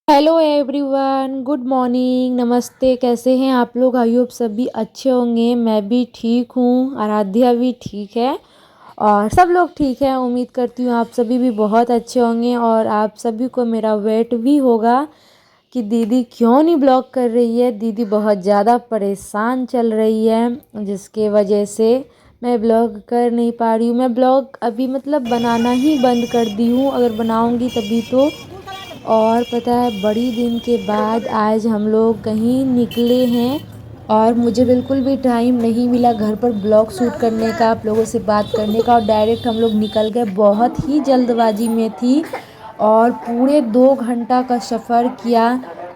Hello everyone, good morning, नमस्ते। कैसे हैं आप लोग? आई होप सभी अच्छे होंगे। मैं भी ठीक हूँ, आराध्या भी ठीक है और सब लोग ठीक है। उम्मीद करती हूँ आप सभी भी बहुत अच्छे होंगे और आप सभी को मेरा वेट भी होगा कि दीदी क्यों नहीं ब्लॉग कर रही है। दीदी बहुत ज़्यादा परेशान चल रही है जिसके वजह से मैं ब्लॉग कर नहीं पा रही हूँ। मैं ब्लॉग अभी मतलब बनाना ही बंद कर दी हूँ, अगर बनाऊँगी तभी तो। और पता है, बड़ी दिन के बाद आज हम लोग कहीं निकले हैं और मुझे बिल्कुल भी टाइम नहीं मिला घर पर ब्लॉग शूट करने का, आप लोगों से बात करने का, और डायरेक्ट हम लोग निकल गए। बहुत ही जल्दबाजी में थी और पूरे 2 घंटा का सफ़र किया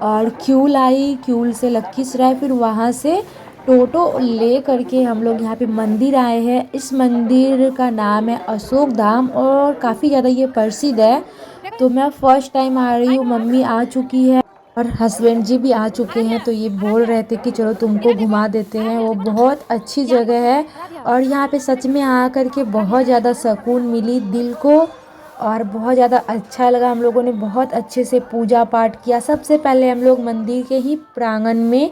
और क्यूल आई, क्यूल से लखीसराय, फिर वहाँ से टोटो ले करके हम लोग यहाँ पे मंदिर आए हैं। इस मंदिर का नाम है अशोक धाम और काफ़ी ज़्यादा ये प्रसिद्ध है। तो मैं फ़र्स्ट टाइम आ रही हूँ, मम्मी आ चुकी है और हस्बैंड जी भी आ चुके हैं। तो ये बोल रहे थे कि चलो तुमको घुमा देते हैं, वो बहुत अच्छी जगह है और यहाँ पे सच में आ कर के बहुत ज़्यादा सुकून मिली दिल को और बहुत ज़्यादा अच्छा लगा। हम लोगों ने बहुत अच्छे से पूजा पाठ किया। सबसे पहले हम लोग मंदिर के ही प्रांगण में,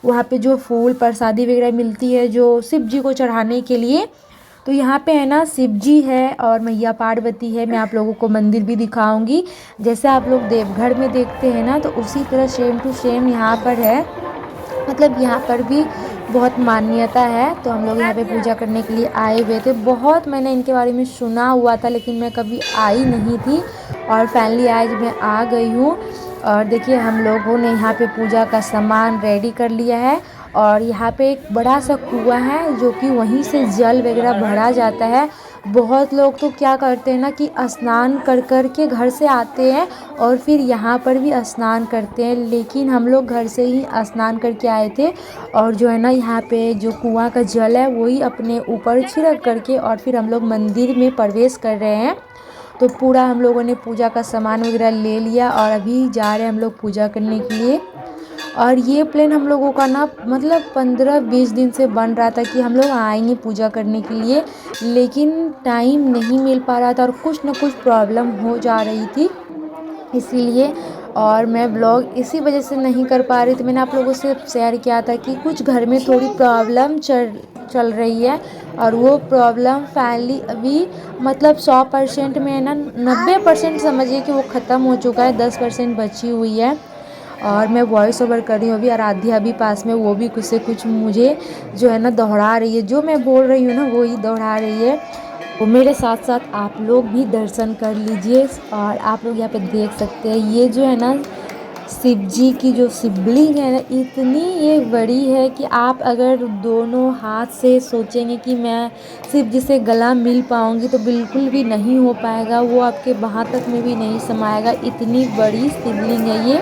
वहाँ पे जो फूल प्रसादी वगैरह मिलती है जो शिव जी को चढ़ाने के लिए, तो यहाँ पे है ना शिव जी है और मैया पार्वती है। मैं आप लोगों को मंदिर भी दिखाऊंगी। जैसे आप लोग देवघर में देखते हैं ना, तो उसी तरह सेम टू सेम यहाँ पर है। मतलब यहाँ पर भी बहुत मान्यता है। तो हम लोग यहाँ पे पूजा करने के लिए आए हुए थे। बहुत मैंने इनके बारे में सुना हुआ था लेकिन मैं कभी आई नहीं थी और फाइनली आज मैं आ गई हूँ। और देखिए, हम लोगों ने यहाँ पे पूजा का सामान रेडी कर लिया है और यहाँ पे एक बड़ा सा कुआं है जो कि वहीं से जल वगैरह भरा जाता है। बहुत लोग तो क्या करते हैं ना कि स्नान कर कर के घर से आते हैं और फिर यहाँ पर भी स्नान करते हैं, लेकिन हम लोग घर से ही स्नान करके आए थे और जो है ना यहाँ पे जो कुआं का जल है वही अपने ऊपर छिड़क करके और फिर हम लोग मंदिर में प्रवेश कर रहे हैं। तो पूरा हम लोगों ने पूजा का सामान वगैरह ले लिया और अभी जा रहे हैं हम लोग पूजा करने के लिए। और ये प्लान हम लोगों का ना मतलब 15-20 दिन से बन रहा था कि हम लोग आएंगे पूजा करने के लिए, लेकिन टाइम नहीं मिल पा रहा था और कुछ ना कुछ प्रॉब्लम हो जा रही थी इसीलिए। और मैं ब्लॉग इसी वजह से नहीं कर पा रही थी। मैंने आप लोगों से शेयर किया था कि कुछ घर में थोड़ी प्रॉब्लम चल रही है और वो प्रॉब्लम फाइनली अभी मतलब 100% में है ना, 90% समझिए कि वो ख़त्म हो चुका है, 10% बची हुई है। और मैं वॉइस ओवर कर रही हूँ अभी, आराध्या भी पास में, वो भी कुछ से कुछ मुझे जो है ना दोहरा रही है, जो मैं बोल रही हूँ ना वही दोहरा रही है। तो मेरे साथ साथ आप लोग भी दर्शन कर लीजिए। और आप लोग यहाँ पे देख सकते हैं ये जो है ना शिव जी की जो शिवलिंग है ना, इतनी ये बड़ी है कि आप अगर दोनों हाथ से सोचेंगे कि मैं शिव जी से गला मिल पाऊंगी तो बिल्कुल भी नहीं हो पाएगा, वो आपके बाहाँ तक में भी नहीं समाएगा। इतनी बड़ी शिवलिंग है ये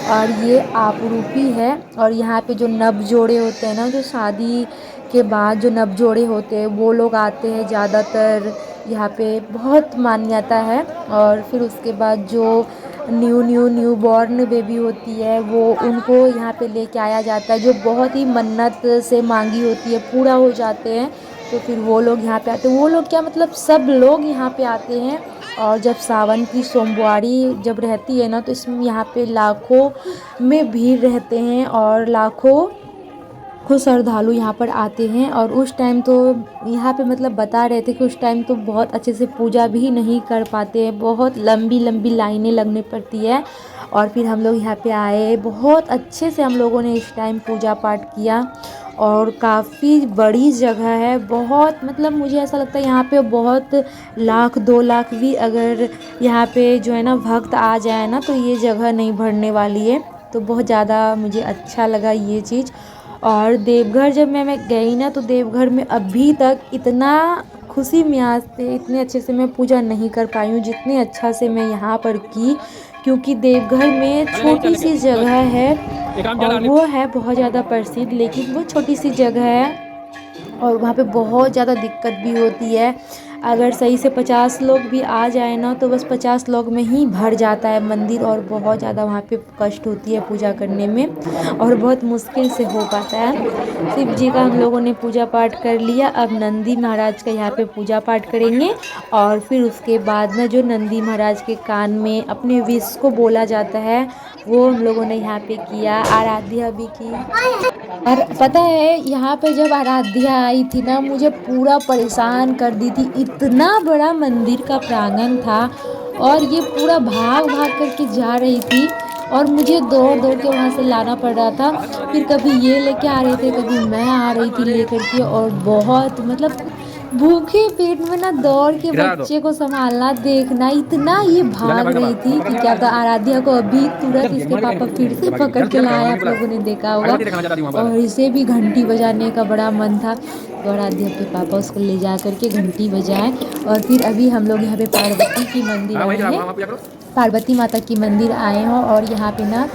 और ये आपरूपी है। और यहाँ पे जो नव जोड़े होते हैं ना, जो शादी के बाद जो नव जोड़े होते हैं वो लोग आते हैं ज़्यादातर, यहाँ पे बहुत मान्यता है। और फिर उसके बाद जो न्यू बॉर्न बेबी होती है वो उनको यहाँ पे लेके आया जाता है, जो बहुत ही मन्नत से मांगी होती है, पूरा हो जाते हैं। तो फिर वो लोग यहाँ पे आते हैं, वो लोग क्या मतलब सब लोग यहाँ पे आते हैं। और जब सावन की सोमवारी जब रहती है ना, तो इसमें यहाँ पे लाखों में भीड़ रहते हैं और लाखों खुद श्रद्धालु यहाँ पर आते हैं। और उस टाइम तो यहाँ पे मतलब बता रहे थे कि उस टाइम तो बहुत अच्छे से पूजा भी नहीं कर पाते हैं, बहुत लंबी लंबी लाइनें लगने पड़ती है। और फिर हम लोग यहाँ पे आए, बहुत अच्छे से हम लोगों ने इस टाइम पूजा पाठ किया और काफ़ी बड़ी जगह है। बहुत मतलब मुझे ऐसा लगता है यहाँ पे बहुत लाख 2 लाख भी अगर यहाँ पे जो है ना भक्त आ जाए ना तो ये जगह नहीं भरने वाली है। तो बहुत ज़्यादा मुझे अच्छा लगा ये चीज़। और देवघर जब मैं गई ना, तो देवघर में अभी तक इतना खुशी में आज से इतने अच्छे से मैं पूजा नहीं कर पाई हूँ जितने अच्छा से मैं यहाँ पर की, क्योंकि देवघर में छोटी सी जगह है और वो है बहुत ज़्यादा प्रसिद्ध, लेकिन वो छोटी सी जगह है और वहाँ पे बहुत ज़्यादा दिक्कत भी होती है। अगर सही से 50 लोग भी आ जाए ना तो बस 50 लोग में ही भर जाता है मंदिर और बहुत ज़्यादा वहाँ पे कष्ट होती है पूजा करने में और बहुत मुश्किल से हो पाता है। शिव जी का हम लोगों ने पूजा पाठ कर लिया, अब नंदी महाराज का यहाँ पे पूजा पाठ करेंगे। और फिर उसके बाद में जो नंदी महाराज के कान में अपने विश को बोला जाता है वो हम लोगों ने यहाँ पे किया, आराध्या भी की। और पता है यहाँ पे जब आराध्या आई थी ना, मुझे पूरा परेशान कर दी थी। इतना बड़ा मंदिर का प्रांगण था और ये पूरा भाग भाग करके जा रही थी और मुझे दौड़ दौड़ के वहाँ से लाना पड़ रहा था। फिर कभी ये लेके आ रहे थे, कभी मैं आ रही थी लेकर के, और बहुत मतलब भूखे पेट में ना दौड़ के बच्चे को संभालना, देखना, इतना ये भाग रही थी कि क्या था। आराध्या को अभी तुरंत इसके पापा फिर से पकड़ के लाए, आप लोगों ने देखा होगा। और इसे भी घंटी बजाने का बड़ा मन था, तो आराध्या के पापा उसको ले जा करके घंटी बजाए। और फिर अभी हम लोग यहाँ पे पार्वती की मंदिर आए हैं, पार्वती माता की मंदिर आए हैं। और यहाँ पे ना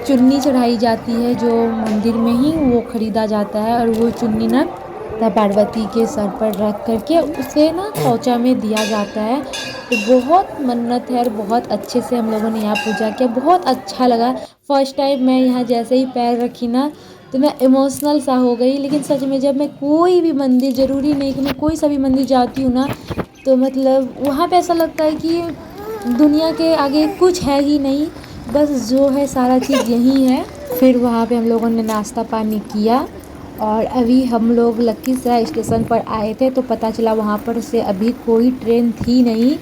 चुन्नी चढ़ाई जाती है, जो मंदिर में ही वो ख़रीदा जाता है, और वो चुन्नी ना पार्वती के सर पर रख करके उसे ना पोंछा में दिया जाता है। तो बहुत मन्नत है और बहुत अच्छे से हम लोगों ने यहाँ पूजा किया, बहुत अच्छा लगा। फर्स्ट टाइम मैं यहाँ जैसे ही पैर रखी ना, तो मैं इमोशनल सा हो गई। लेकिन सच में जब मैं कोई भी मंदिर, ज़रूरी नहीं कि मैं कोई सा भी मंदिर जाती हूँ ना, तो मतलब वहाँ पे ऐसा लगता है कि दुनिया के आगे कुछ है ही नहीं, बस जो है सारा चीज़ यही है। फिर वहाँ पे हम लोगों ने नाश्ता पानी किया और अभी हम लोग लखीसराय स्टेशन पर आए थे, तो पता चला वहाँ पर से अभी कोई ट्रेन थी नहीं।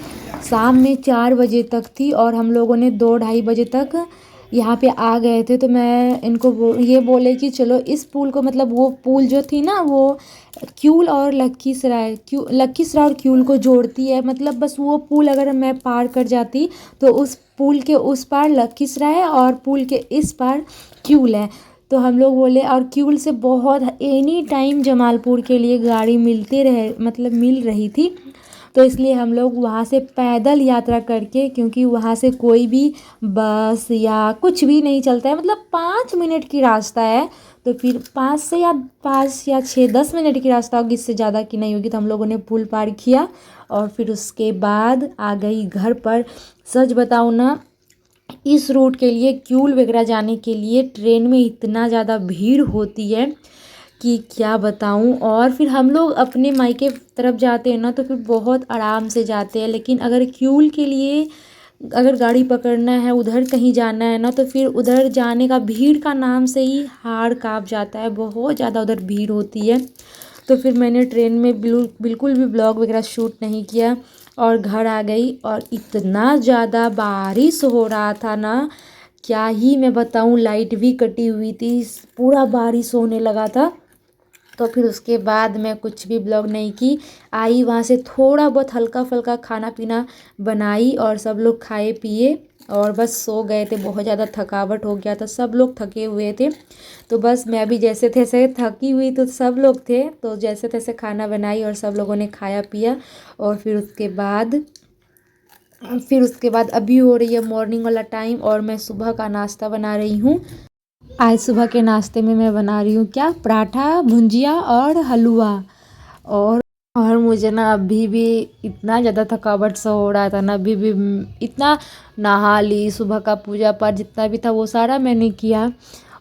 शाम में 4 बजे तक थी और हम लोगों ने 2-2:30 बजे तक यहाँ पे आ गए थे। तो मैं इनको ये बोले कि चलो इस पुल को, मतलब वो पुल जो थी ना, वो क्यूल और लखीसराय और क्यूल को जोड़ती है। मतलब बस वो पुल अगर मैं पार कर जाती तो उस पुल के उस पार लखीसराय है और पुल के इस पार क्यूल है। तो हम लोग बोले, और क्यूल से बहुत एनी टाइम जमालपुर के लिए गाड़ी मिल रही थी। तो इसलिए हम लोग वहाँ से पैदल यात्रा करके, क्योंकि वहाँ से कोई भी बस या कुछ भी नहीं चलता है, मतलब 5 मिनट की रास्ता है। तो फिर 5 या 6-10 मिनट की रास्ता होगी, इससे ज़्यादा की नहीं होगी। तो हम लोगों ने पुल पार किया और फिर उसके बाद आ गई घर पर। सच बताऊँ ना, इस रूट के लिए, क्यूल वगैरह जाने के लिए ट्रेन में इतना ज़्यादा भीड़ होती है कि क्या बताऊं। और फिर हम लोग अपने मायके तरफ जाते हैं ना, तो फिर बहुत आराम से जाते हैं। लेकिन अगर क्यूल के लिए अगर गाड़ी पकड़ना है, उधर कहीं जाना है ना, तो फिर उधर जाने का, भीड़ का नाम से ही हाड़ काँप जाता है, बहुत ज़्यादा उधर भीड़ होती है। तो फिर मैंने ट्रेन में बिल्कुल भी ब्लॉग वगैरह शूट नहीं किया और घर आ गई। और इतना ज़्यादा बारिश हो रहा था ना, क्या ही मैं बताऊं, लाइट भी कटी हुई थी, पूरा बारिश होने लगा था। तो फिर उसके बाद मैं कुछ भी ब्लॉग नहीं की, आई वहाँ से थोड़ा बहुत हल्का फुल्का खाना पीना बनाई और सब लोग खाए पिए और बस सो गए थे। बहुत ज़्यादा थकावट हो गया था, सब लोग थके हुए थे। तो बस मैं भी जैसे तैसे थकी हुई, तो सब लोग थे, तो जैसे तैसे खाना बनाई और सब लोगों ने खाया पिया। और फिर उसके बाद अभी हो रही है मॉर्निंग वाला टाइम और मैं सुबह का नाश्ता बना रही हूँ। आज सुबह के नाश्ते में मैं बना रही हूँ क्या, पराठा, भुंजिया और हलवा। और और मुझे ना अभी भी इतना ज़्यादा थकावट सा हो रहा था ना, अभी भी इतना नहा ली, सुबह का पूजा पाठ जितना भी था वो सारा मैंने किया।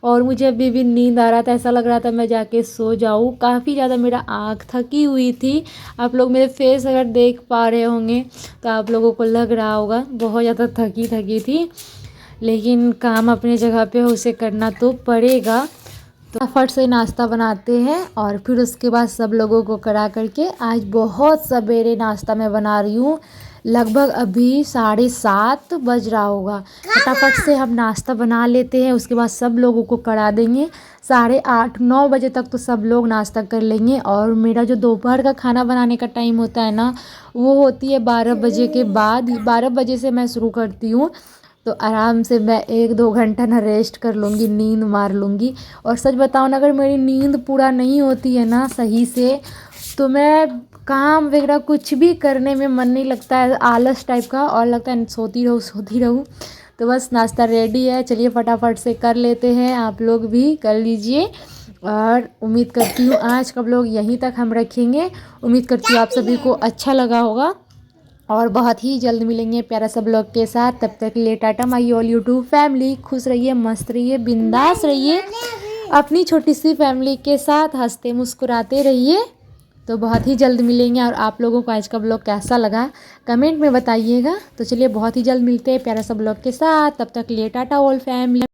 और मुझे अभी भी नींद आ रहा था, ऐसा लग रहा था मैं जाके सो जाऊँ। काफ़ी ज़्यादा मेरा आँख थकी हुई थी। आप लोग मेरे फेस अगर देख पा रहे होंगे तो आप लोगों को लग रहा होगा बहुत ज़्यादा थकी थकी थी। लेकिन काम अपनी जगह पे उसे करना तो पड़ेगा। तो फट से नाश्ता बनाते हैं और फिर उसके बाद सब लोगों को करा करके, आज बहुत सवेरे नाश्ता मैं बना रही हूँ, लगभग अभी 7:30 बज रहा होगा। फटाफट से हम नाश्ता बना लेते हैं, उसके बाद सब लोगों को करा देंगे। 8:30-9 बजे तक तो सब लोग नाश्ता कर लेंगे। और मेरा जो दोपहर का खाना बनाने का टाइम होता है ना, वो होती है 12 बजे के बाद। 12 बजे से मैं शुरू करती हूँ, तो आराम से मैं 1-2 घंटा ना रेस्ट कर लूँगी, नींद मार लूँगी। और सच बताऊँ ना, अगर मेरी नींद पूरा नहीं होती है ना सही से, तो मैं काम वगैरह कुछ भी करने में मन नहीं लगता है, आलस टाइप का, और लगता है सोती रहूँ। तो बस नाश्ता रेडी है, चलिए फटाफट से कर लेते हैं, आप लोग भी कर लीजिए। और उम्मीद करती हूँ आज का व्लॉग यहीं तक हम रखेंगे। उम्मीद करती हूँ आप सभी को अच्छा लगा होगा और बहुत ही जल्द मिलेंगे प्यारा सा ब्लॉग के साथ। तब तक के लिए Tata my all YouTube family. खुश रहिए, मस्त रहिए, बिंदास रहिए, अपनी छोटी सी फैमिली के साथ हंसते मुस्कुराते रहिए। तो बहुत ही जल्द मिलेंगे। और आप लोगों को आज का ब्लॉग कैसा लगा कमेंट में बताइएगा। तो चलिए बहुत ही जल्द मिलते हैं प्यारा सा ब्लॉग के साथ, तब तक लिए टाटा ऑल फैमिली।